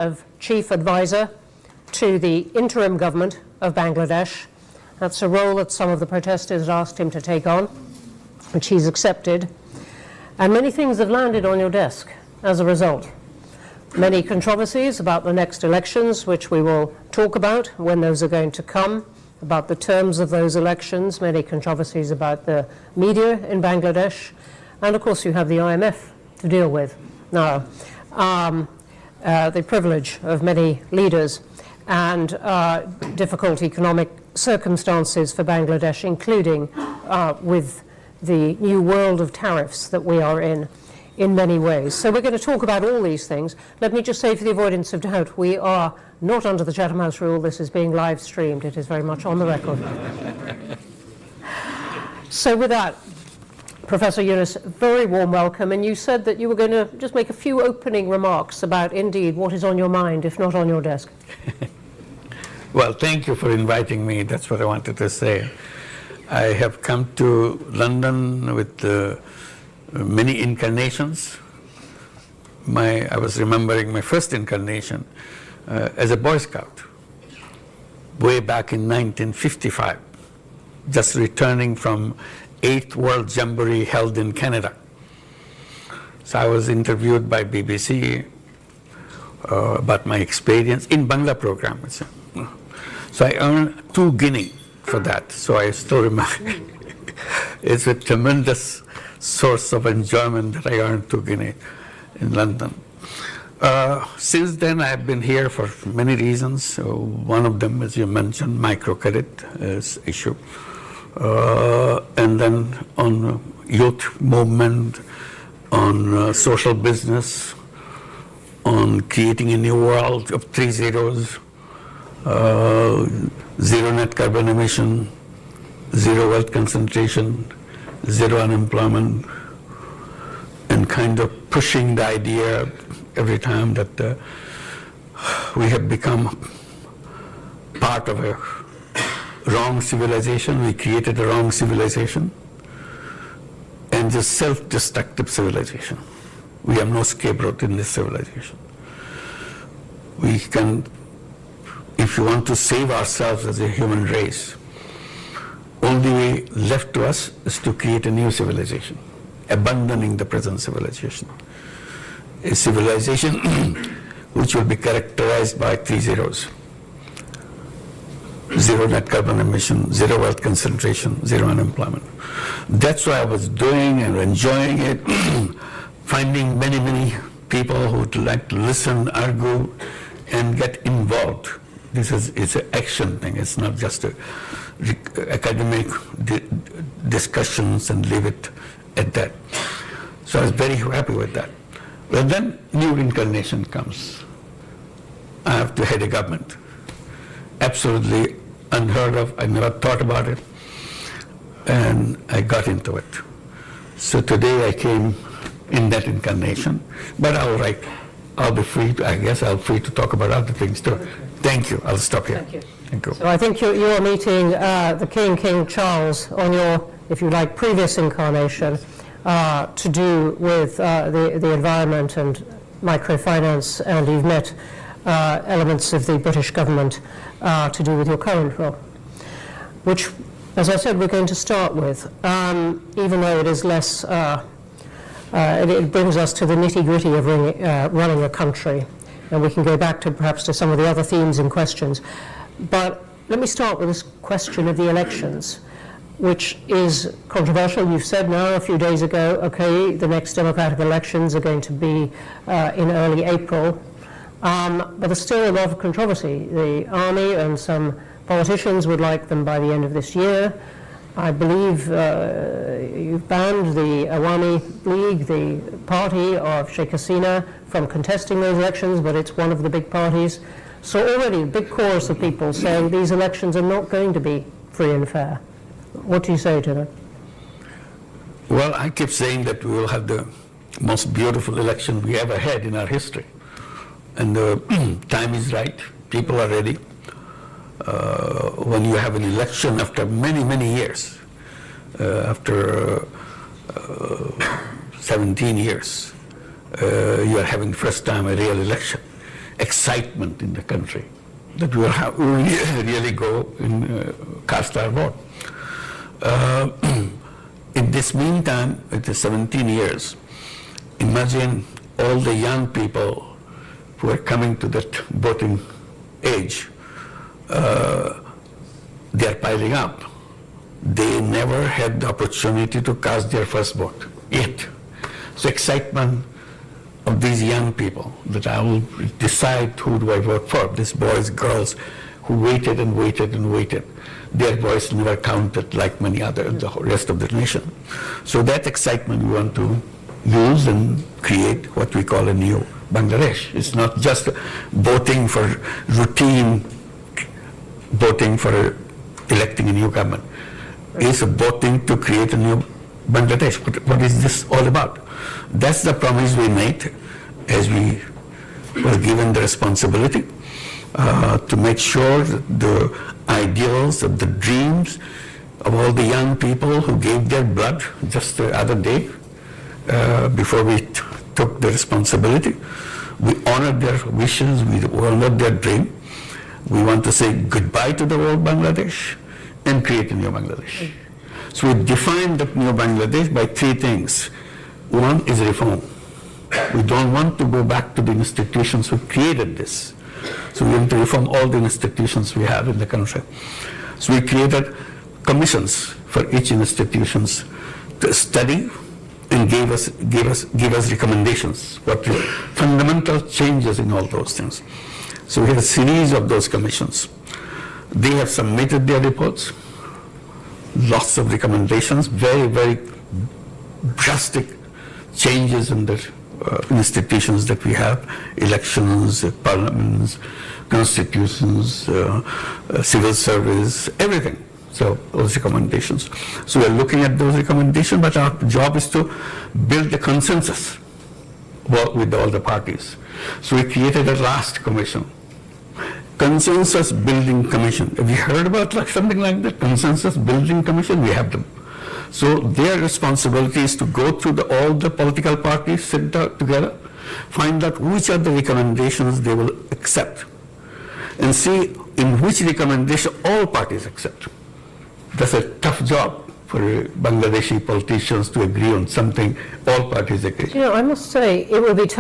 of Chief Advisor to the interim government of Bangladesh. That's a role that some of the protesters asked him to take on, which he's accepted. And many things have landed on your desk as a result. Many controversies about the next elections, which we will talk about when those are going to come, about the terms of those elections, many controversies about the media in Bangladesh, and of course you have the IMF to deal with now. The privilege of many leaders and difficult economic circumstances for Bangladesh, including with the new world of tariffs that we are in many ways. So we're going to talk about all these things. Let me just say, for the avoidance of doubt, we are not under the Chatham House rule. This is being live streamed. It is very much on the record. So with that, Professor Yunus, very warm welcome. And you said that you were going to just make a few opening remarks about, indeed, what is on your mind, if not on your desk. Well, thank you for inviting me. That's what I wanted to say. I have come to London with many incarnations. I was remembering my first incarnation as a Boy Scout, way back in 1955, just returning from 8th World Jamboree held in Canada. So I was interviewed by BBC about my experience in Bangla program. So I earned 2 guinea for that, so I still remember. It's a tremendous source of enjoyment that I earned 2 guinea in London. Since then, I have been here for many reasons. One of them, as you mentioned, microcredit issue. And then on youth movement, on social business, on creating a new world of 3 zeros, zero net carbon emission, zero wealth concentration, zero unemployment, and kind of pushing the idea every time that we have become part of a wrong civilization. We created a wrong civilization and just self-destructive civilization. We have no scapegoat in this civilization. We can, if you want to save ourselves as a human race, only way left to us is to create a new civilization, abandoning the present civilization. A civilization which will be characterized by 3 zeros. Zero net carbon emission, zero wealth concentration, zero unemployment. That's what I was doing and enjoying it, finding many people who would like to listen, argue, and get involved. It's an action thing. It's not just academic discussions and leave it at that. So I was very happy with that. But then new incarnation comes. I have to head a government. Absolutely unheard of. I never thought about it. And I got into it. So today I came in that incarnation. But I'll be free to, I guess I'll be free to talk about other things too. Thank you. I'll stop here. Thank you. Thank you. So I think you're meeting the King Charles on your, if you like, previous incarnation to do with the environment and microfinance, and you've met elements of the British government to do with your current role, which, as I said, we're going to start with, even though it is less, it brings us to the nitty-gritty of running a country, and we can go back to perhaps to some of the other themes and questions. But let me start with this question of the elections, which is controversial. You've said now a few days ago, okay, the next democratic elections are going to be in early April. But there's still a lot of controversy. The army and some politicians would like them by the end of this year. I believe you've banned the Awami League, the party of Sheikh Hasina, from contesting those elections, but it's one of the big parties. So already a big chorus of people saying these elections are not going to be free and fair. What do you say to that? Well, I keep saying that we will have the most beautiful election we ever had in our history. And the time is right. People are ready. When you have an election after many years, after 17 years, you are having first time a real election. excitement in the country that we will really go and cast our vote. In this meantime, it is 17 years. Imagine all the young people who are coming to that voting age. They are piling up. They never had the opportunity to cast their first vote yet. So excitement of these young people that I will decide who do I vote for. These boys, girls who waited and waited and waited. Their voice never counted like many other, the rest of the nation. So that excitement we want to use and create what we call a new Bangladesh. It's not just voting for routine, voting for electing a new government. It's voting to create a new Bangladesh. What is this all about? That's the promise we made as we were given the responsibility to make sure that the ideals, of the dreams of all the young people who gave their blood just the other day before we took the responsibility. We honored their wishes, we honored their dream. We want to say goodbye to the old Bangladesh and create a new Bangladesh. So we defined the new Bangladesh by three things. One is reform. We don't want to go back to the institutions who created this. So we want to reform all the institutions we have in the country. So we created commissions for each institutions to study and give us recommendations, what the fundamental changes in all those things. So we have a series of those commissions. They have submitted their reports, lots of recommendations, very, very drastic changes in the institutions that we have, elections, parliaments, constitutions, civil service, everything. So those recommendations. So we're looking at those recommendations, but our job is to build the consensus with all the parties. So we created a last commission, Consensus Building Commission. Have you heard about something like that? Consensus Building Commission? We have them. So their responsibility is to go through all the political parties, sit down together, find out which are the recommendations they will accept, and see in which recommendation all parties accept. That's a tough job for Bangladeshi politicians to agree on something all parties agree. You know, I must say, it will be tough